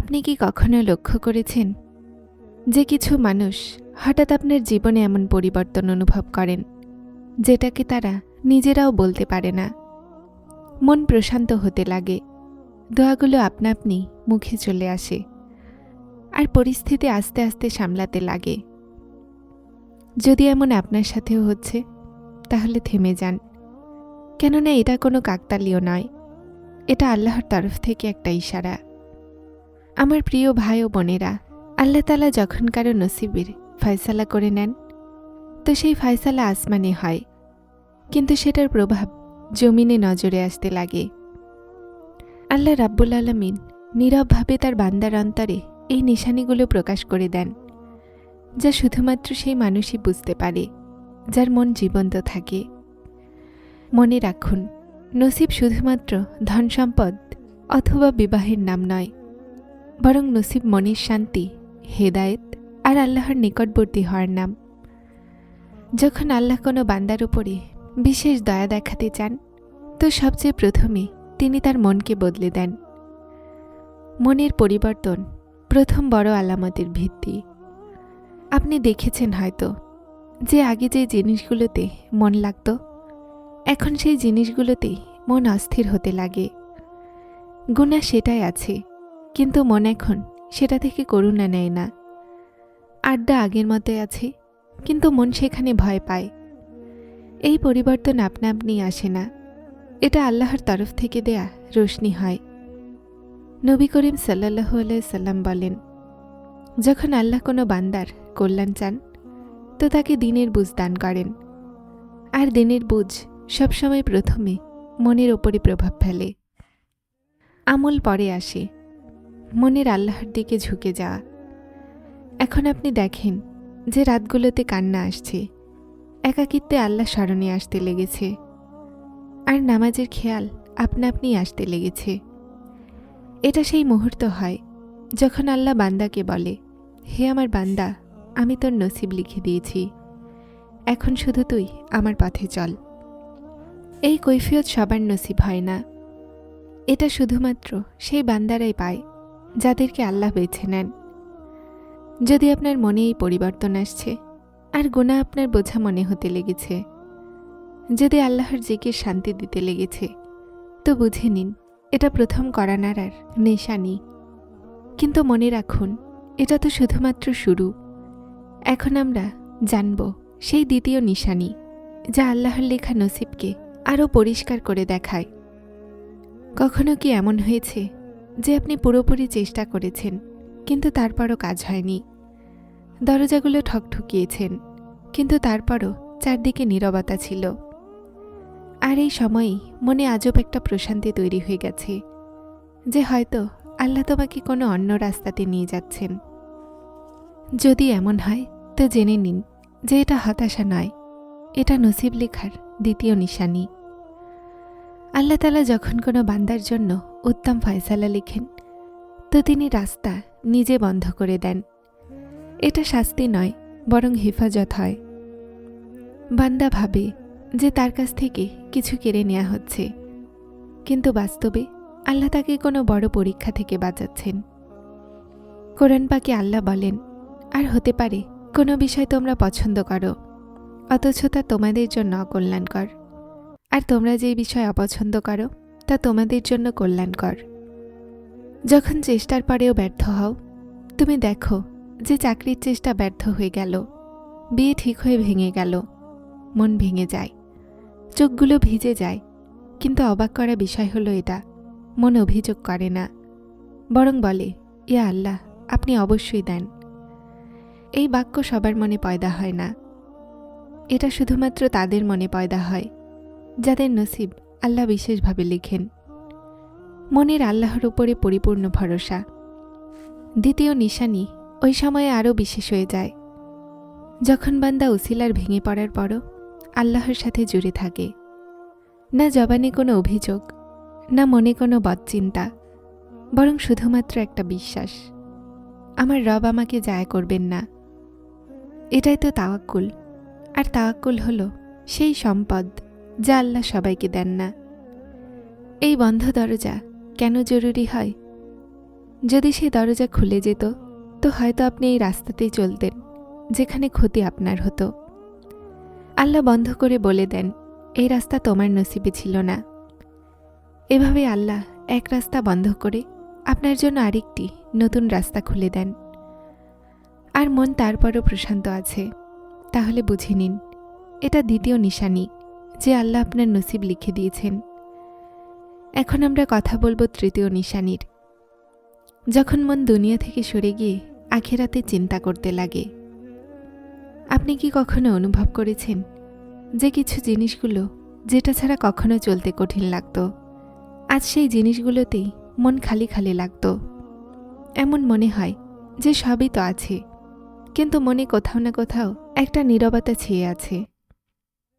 আপনি কি কখনো লক্ষ্য করেছেন যে কিছু মানুষ হঠাৎ আপনার জীবনে এমন পরিবর্তন অনুভব করেন যেটাকে তারা নিজেরাও বলতে পারে না? মন প্রশান্ত হতে লাগে, দোয়াগুলো আপনা আপনি মুখে চলে আসে, আর পরিস্থিতি আস্তে আস্তে সামলাতে লাগে। যদি এমন আপনার সাথেও হচ্ছে তাহলে থেমে যান, কেননা এটা কোনো কাকতালীয় নয়, এটা আল্লাহর তরফ থেকে একটা ইশারা। আমার প্রিয় ভাই ও বোনেরা, আল্লাহ তাআলা যখন কারো নসিবের ফয়সালা করে নেন তো সেই ফয়সালা আসমানে হয়, কিন্তু সেটার প্রভাব জমিনে নজরে আসতে লাগে। আল্লাহ রাব্বুল আলামিন নীরবভাবে তার বান্দার অন্তরে এই নিশানিগুলো প্রকাশ করে দেন, যা শুধুমাত্র সেই মানুষই বুঝতে পারে যার মন জীবন্ত থাকে। মনে রাখুন, নসিব শুধুমাত্র ধন সম্পদ অথবা বিবাহের নাম নয়, বরং নসিব মনের শান্তি, হেদায়েত আর আল্লাহর নিকটবর্তী হওয়ার নাম। যখন আল্লাহ কোনো বান্দার উপরে বিশেষ দয়া দেখাতে চান তো সবচেয়ে প্রথমে তিনি তার মনকে বদলে দেন। মনের পরিবর্তন প্রথম বড় আলামতের ভিত্তি। আপনি দেখেছেন হয়তো যে আগে যে জিনিসগুলোতে মন লাগত, এখন সেই জিনিসগুলোতেই মন অস্থির হতে লাগে। গুনাহ সেটাই আছে, কিন্তু মন এখন সেটা থেকে করুণা নেয় না। আড্ডা আগের মতোই আছে, কিন্তু মন সেখানে ভয় পায়। এই পরিবর্তন আপনা আপনি আসে না, এটা আল্লাহর তরফ থেকে দেয়া রোশনি হয়। নবী করিম সাল্লাল্লাহু আলাইহি সাল্লাম বলেন, যখন আল্লাহ কোনো বান্দার কল্যাণ চান তো তাকে দ্বীনের বুঝ দান করেন, আর দ্বীনের বুঝ সবসময় প্রথমে মনের ওপরে প্রভাব ফেলে। আমল পরে আসে, মনের আল্লাহর দিকে ঝুঁকে যাওয়া। এখন আপনি দেখেন যে রাতগুলোতে কান্না আসছে, একাকিত্বে আল্লাহ স্মরণে আসতে লেগেছে, আর নামাজের খেয়াল আপনা আপনি আসতে লেগেছে। এটা সেই মুহূর্ত হয় যখন আল্লাহ বান্দাকে বলে, হে আমার বান্দা, আমি তোর নসিব লিখে দিয়েছি, এখন শুধু তুই আমার পথে চল। এই কৈফিয়ত সবার নসিব হয় না, এটা শুধুমাত্র সেই বান্দারাই পায় যাদেরকে আল্লাহ বেছে নেন। যদি আপনার মনে এই পরিবর্তন আসছে আর গুনাহ আপনার বোঝা মনে হতে লেগেছে, যদি আল্লাহর জিকির শান্তি দিতে লেগেছে, তো বুঝে নিন এটা প্রথম কড়া নাড়ার নিশানি। কিন্তু মনে রাখুন, এটা তো শুধুমাত্র শুরু। এখন আমরা জানব সেই দ্বিতীয় নিশানি, যা আল্লাহর লেখা নসিবকে আরও পরিষ্কার করে দেখায়। কখনো কি এমন হয়েছে যে আপনি পুরোপুরি চেষ্টা করেছেন কিন্তু তারপরও কাজ হয়নি? দরজাগুলো ঠকঠকিয়েছেন, কিন্তু তারপরও চারদিকে নীরবতা ছিল। আর এই সময়েই মনে আজব একটা প্রশান্তি তৈরি হয়ে গেছে যে হয়তো আল্লাহ তোমাকে কোনো অন্য রাস্তাতে নিয়ে যাচ্ছেন। যদি এমন হয় তো জেনে নিন যে এটা হতাশা নয়, এটা নসিব লেখার দ্বিতীয় নিশানি। আল্লাহ তাআলা যখন কোনো বান্দার জন্য উত্তম ফয়সালা লিখেন তো তিনি রাস্তা নিজে বন্ধ করে দেন। এটা শাস্তি নয়, বরং হেফাজত হয়। বান্দা ভাবে যে তার কাছ থেকে কিছু কেড়ে নেওয়া হচ্ছে, কিন্তু বাস্তবে আল্লাহ তাকে কোনো বড় পরীক্ষা থেকে বাঁচাচ্ছেন। কোরআন পাকে আল্লাহ বলেন, আর হতে পারে কোনো বিষয় তোমরা পছন্দ করো অথচ তা তোমাদের জন্য অকল্যাণকর, আর তোমরা যে বিষয় অপছন্দ করো তা তোমাদের জন্য কল্যাণকর। যখন চেষ্টার পরেও ব্যর্থ হও, তুমি দেখো যে চাকরির চেষ্টা ব্যর্থ হয়ে গেল, বিয়ে ঠিক হয়ে ভেঙে গেল, মন ভেঙে যায়, চোখগুলো ভিজে যায়, কিন্তু অবাক করা বিষয় হলো এটা, মন অভিযোগ করে না, বরং বলে, ইয়া আল্লাহ, আপনি অবশ্যই দেন। এই বাক্য সবার মনে পয়দা হয় না, এটা শুধুমাত্র তাদের মনে পয়দা হয় যাদের নসিব আল্লাহ বিশেষভাবে লেখেন। মনের আল্লাহর উপরে পরিপূর্ণ ভরসা। দ্বিতীয় নিশানি ওই সময়ে আরও বিশেষ হয়ে যায় যখন বান্দা উসিলার ভেঙে পড়ার পরও আল্লাহর সাথে জুড়ে থাকে। না জবানে কোনো অভিযোগ, না মনে কোনো বদচিন্তা, বরং শুধুমাত্র একটা বিশ্বাস, আমার রব আমাকে জায়া করবেন না। এটাই তো তাওয়াক্কুল। আর তাওয়াক্কুল হলো সেই সম্পদ যা আল্লাহ সবাইকে দেন না। এই বন্ধ দরজা কেন জরুরি হয়? যদি সেই দরজা খুলে যেত তো হয়তো আপনি এই রাস্তাতেই চলতেন যেখানে ক্ষতি আপনার হতো। আল্লাহ বন্ধ করে বলে দেন, এই রাস্তা তোমার নসিবে ছিল না। এভাবে আল্লাহ এক রাস্তা বন্ধ করে আপনার জন্য আরেকটি নতুন রাস্তা খুলে দেন। আর মন তারপরও প্রশান্ত আছে, তাহলে বুঝে নিন এটা দ্বিতীয় নিশানি যে আল্লাহ আপনার নসিব লিখে দিয়েছেন। এখন আমরা কথা বলবো তৃতীয় নিশানির। যখন মন দুনিয়া থেকে সরে গিয়ে আখিরাতে চিন্তা করতে লাগে। আপনি কি কখনো অনুভব করেছেন যে কিছু জিনিসগুলো যেটা ছাড়া কখনো চলতে কঠিন লাগতো, আজ সেই জিনিসগুলোতেই মন খালি খালি লাগতো। এমন মনে হয় যে সবই তো আছে, কিন্তু মনে কোথাও না কোথাও একটা নীরবতা ছেয়ে আছে।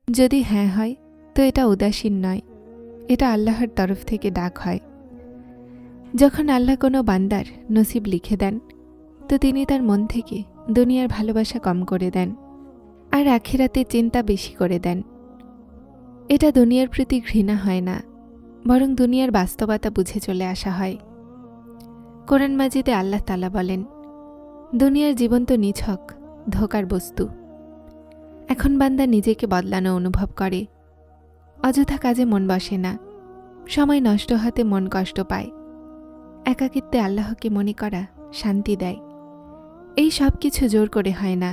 যদি হ্যাঁ হয় তো এটা উদাসীন নয়, এটা আল্লাহর তরফ থেকে ডাক হয়। যখন আল্লাহ কোনো বান্দার নসিব লিখে দেন তো তিনি তার মন থেকে দুনিয়ার ভালোবাসা কম করে দেন আর আখিরাতে চিন্তা বেশি করে দেন। এটা দুনিয়ার প্রতি ঘৃণা হয় না, বরং দুনিয়ার বাস্তবতা বুঝে চলে আসা হয়। কোরআন মাজিদে আল্লাহ তাআলা বলেন, দুনিয়ার জীবন তো নিছক ধোঁকার বস্তু। এখন বান্দা নিজেকে বদলানো অনুভব করে, অযথা কাজে মন বসে না, সময় নষ্ট হতে মন কষ্ট পায়। একাকিত্বে আল্লাহকে মনে করা শান্তি দেয়। এই সব কিছু জোর করে হয় না,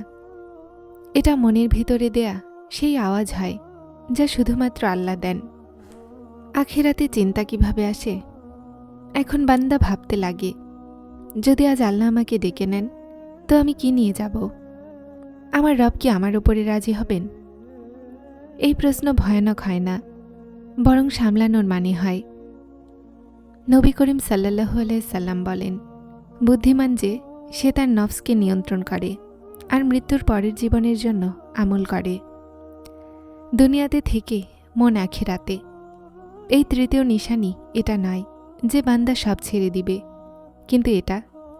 এটা মনের ভিতরে দেয়া সেই আওয়াজ হয় যা শুধুমাত্র আল্লাহ দেন। আখিরাতে চিন্তা কিভাবে আসে? এখন বান্দা ভাবতে লাগে, যদি আজ আল্লাহ আমাকে ডেকে নেন তো আমি কি নিয়ে যাব? আমার রব কি আমার উপরে রাজি হবেন? এই প্রশ্ন ভয়ানক হয় না, বরং সামলানোর মানে হয়। নবী করিম সাল্লাল্লাহু আলাইহি সাল্লাম বলেন, বুদ্ধিমান যে সে তার নফসকে নিয়ন্ত্রণ করে আর মৃত্যুর পরের জীবনের জন্য আমল করে। দুনিয়াতে থেকে মন আখিরাতে। এই তৃতীয় নিশানি এটা নয় যে বান্দা সব ছেড়ে দিবে, কিন্তু এটা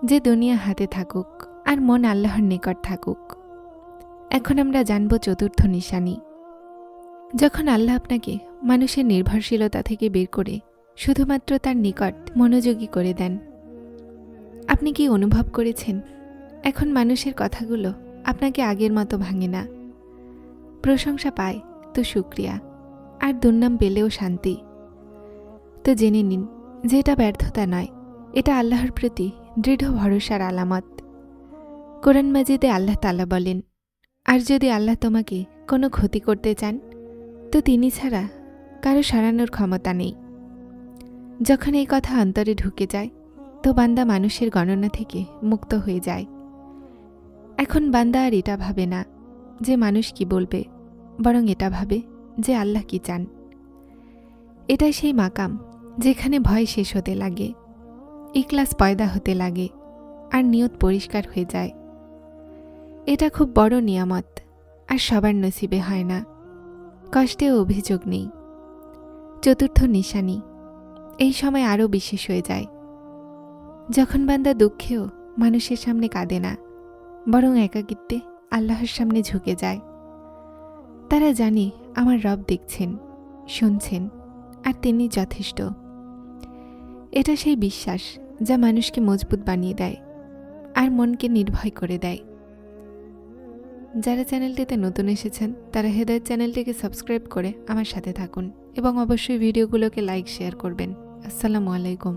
যে দুনিয়া হাতে থাকুক আর মন আল্লাহর নিকট থাকুক। এখন আমরা জানব চতুর্থ নিশানি। যখন আল্লাহ আপনাকে মানুষের নির্ভরশীলতা থেকে বের করে শুধুমাত্র তার নিকট মনোযোগী করে দেন। আপনি কি অনুভব করেছেন এখন মানুষের কথাগুলো আপনাকে আগের মতো ভাঙে না? প্রশংসা পায় তো শুকরিয়া, আর দুর্নাম পেলেও শান্তি। তো জেনে নিন যে এটা ব্যর্থতা নয়, এটা আল্লাহর প্রতি দৃঢ় ভরসার আলামত। কোরআন মাজিদে আল্লাহ তাআলা বলেন, আর যদি আল্লাহ তোমাকে কোনো ক্ষতি করতে চান তো তিনি ছাড়া কারো সারানোর ক্ষমতা নেই। যখন এই কথা অন্তরে ঢুকে যায় তো বান্দা মানুষের গণনা থেকে মুক্ত হয়ে যায়। এখন বান্দা আর এটা ভাবে না যে মানুষ কি বলবে, বরং এটা ভাবে যে আল্লাহ কি চান। এটাই সেই মাকাম যেখানে ভয় শেষ হতে লাগে, ইখলাস পয়দা হতে লাগে, আর নিয়ত পরিষ্কার হয়ে যায়। এটা খুব বড় নিয়ামত, আর সবার নসিবে হয় না। কষ্টেও অভিযোগ নেই। চতুর্থ নিশানি এই সময় আরও বিশেষ হয়ে যায়, যখন বান্দা দুঃখেও মানুষের সামনে কাঁদে না, বরং একাকিত্বে আল্লাহর সামনে ঝুঁকে যায়। তারা জানে আমার রব দেখছেন, শুনছেন, আর তিনি যথেষ্ট। এটা সেই বিশ্বাস যা মানুষকে মজবুত বানিয়ে দেয় আর মনকে নির্ভয় করে দেয়। যারা চ্যানেলটিতে নতুন এসেছেন তারা হেদায়েত চ্যানেলটিকে সাবস্ক্রাইব করে আমার সাথে থাকুন এবং অবশ্যই ভিডিওগুলোকে লাইক শেয়ার করবেন। আসসালামু আলাইকুম।